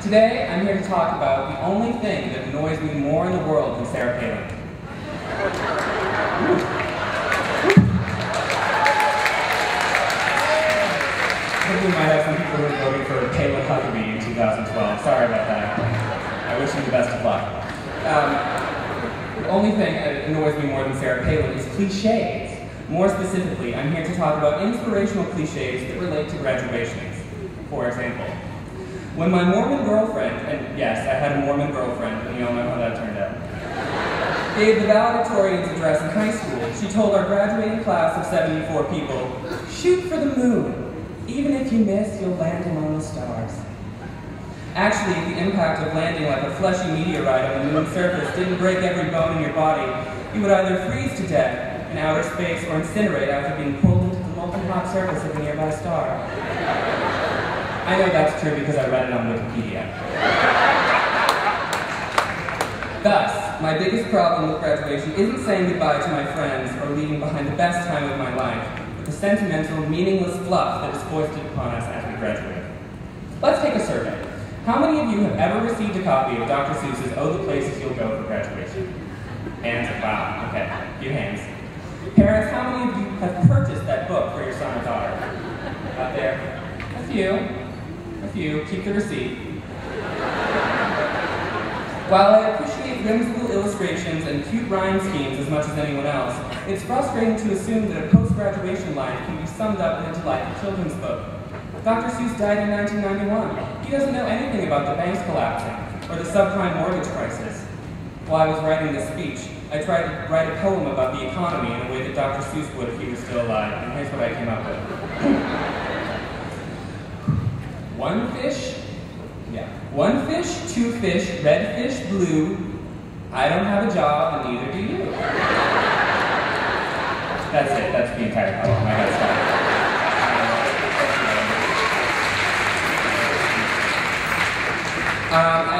Today, I'm here to talk about the only thing that annoys me more in the world than Sarah Palin. I think we might have some people who are voting for Palin Huckabee in 2012. Sorry about that. I wish you the best of luck. The only thing that annoys me more than Sarah Palin is cliches. More specifically, I'm here to talk about inspirational cliches that relate to graduations. For example, when my Mormon girlfriend, and yes, I had a Mormon girlfriend, and we all know how that turned out, gave the valedictorian's address in high school, she told our graduating class of 74 people, "Shoot for the moon. Even if you miss, you'll land among the stars." Actually, the impact of landing like a fleshy meteorite on the moon's surface didn't break every bone in your body. You would either freeze to death in outer space or incinerate after being pulled into the molten hot surface of a nearby star. I know that's true because I read it on Wikipedia. Thus, my biggest problem with graduation isn't saying goodbye to my friends or leaving behind the best time of my life, but the sentimental, meaningless fluff that is foisted upon us as we graduate. Let's take a survey. How many of you have ever received a copy of Dr. Seuss's Oh, the Places You'll Go for graduation? Hands up, wow, okay, a few hands. Parents, how many of you have purchased that book for your son or daughter? Out there? A few, keep the receipt. While I appreciate whimsical illustrations and cute rhyme schemes as much as anyone else, it's frustrating to assume that a post-graduation life can be summed up in a delightful children's book. Dr. Seuss died in 1991. He doesn't know anything about the banks collapsing or the subprime mortgage crisis. While I was writing this speech, I tried to write a poem about the economy in a way that Dr. Seuss would if he was still alive, and here's what I came up with. One fish, two fish, red fish, blue. I don't have a job, and neither do you. That's it, that's the entire poem. I gotta stop. I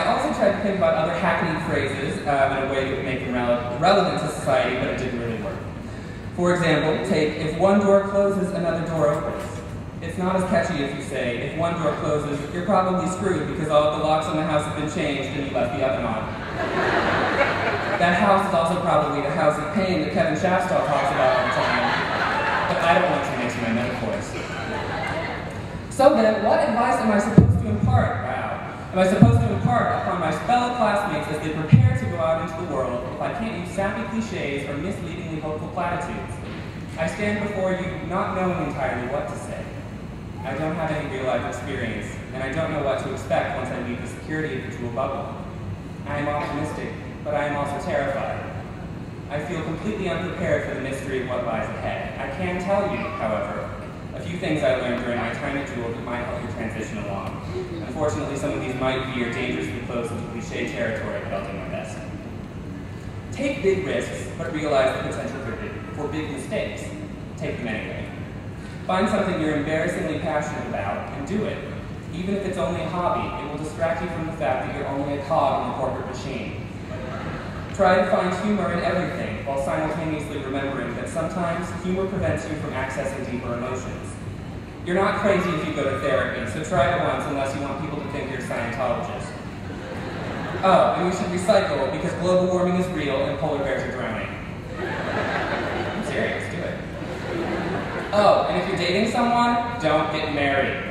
also tried to think about other hackneyed phrases in a way that would make them relevant to society, but it didn't really work. For example, take, if one door closes, another door opens. It's not as catchy if you say, if one door closes, you're probably screwed because all of the locks on the house have been changed and you left the oven on. That house is also probably the house of pain that Kevin Shafstall talks about all the time. But I don't want to mix my metaphors. So then, what advice am I supposed to impart? Am I supposed to impart upon my fellow classmates as they prepare to go out into the world if I can't use sappy cliches or misleadingly hopeful platitudes? I stand before you not knowing entirely what to say. I don't have any real-life experience, and I don't know what to expect once I leave the security of the jewel bubble. I am optimistic, but I am also terrified. I feel completely unprepared for the mystery of what lies ahead. I can tell you, however, a few things I learned during my time at Jewel that might help you transition along. Unfortunately, some of these might veer dangerously close into cliche territory, but I'll do my best. Take big risks, but realize the potential for big mistakes. Take them anyway. Find something you're embarrassingly passionate about and do it. Even if it's only a hobby, it will distract you from the fact that you're only a cog in the corporate machine. Try to find humor in everything, while simultaneously remembering that sometimes humor prevents you from accessing deeper emotions. You're not crazy if you go to therapy, so try it once unless you want people to think you're a Scientologist. Oh, and you should recycle because global warming is real and polar bears are drowning. I'm serious, do it. Oh, and if you're dating someone, don't get married.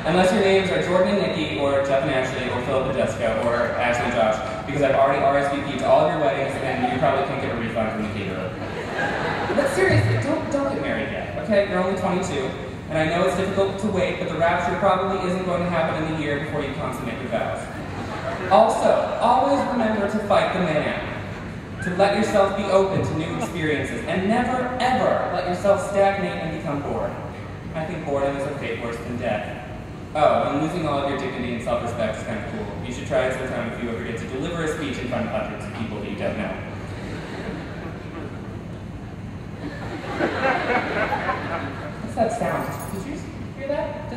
Unless your names are Jordan and Nikki, or Jeff and Ashley, or Philip and Jessica, or Ashley and Josh, because I've already RSVP'd to all of your weddings, and you probably can't get a refund from the caterer. But seriously, don't get married yet, okay? You're only 22, and I know it's difficult to wait, but the rapture probably isn't going to happen in the year before you consummate your vows. Also, always remember to fight the man, to let yourself be open to new experiences, and never, ever let yourself stagnate and become bored. I think boredom is a fate worse than death. Oh, and losing all of your dignity and self-respect is kind of cool. You should try it sometime if you ever get to deliver a speech in front of hundreds of people that you don't know. What's that sound? Did you hear that?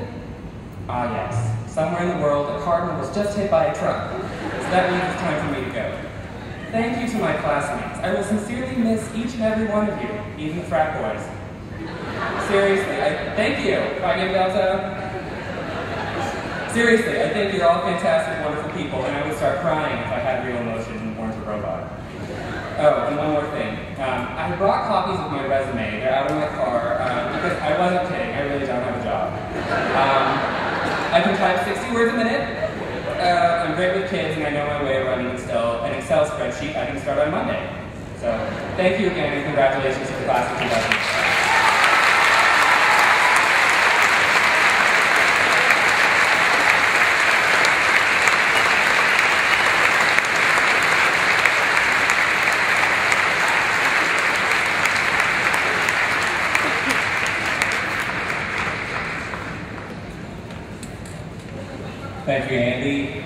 Ah, yes. Somewhere in the world, a cardinal was just hit by a truck. So that means it's time for me to go. Thank you to my classmates. I will sincerely miss each and every one of you, even the frat boys. Seriously, thank you. Phi Delta. Seriously, I think you're all fantastic, wonderful people, and I would start crying if I had real emotion and weren't a robot. Oh, and one more thing. I brought copies of my resume. They're out of my car because I wasn't kidding. I really don't have a job. I can type 60 words a minute. I'm great with kids, and I know my way around an Excel spreadsheet. I can start on Monday. So, thank you again, and congratulations to the class of 2000. Thank you, Andy.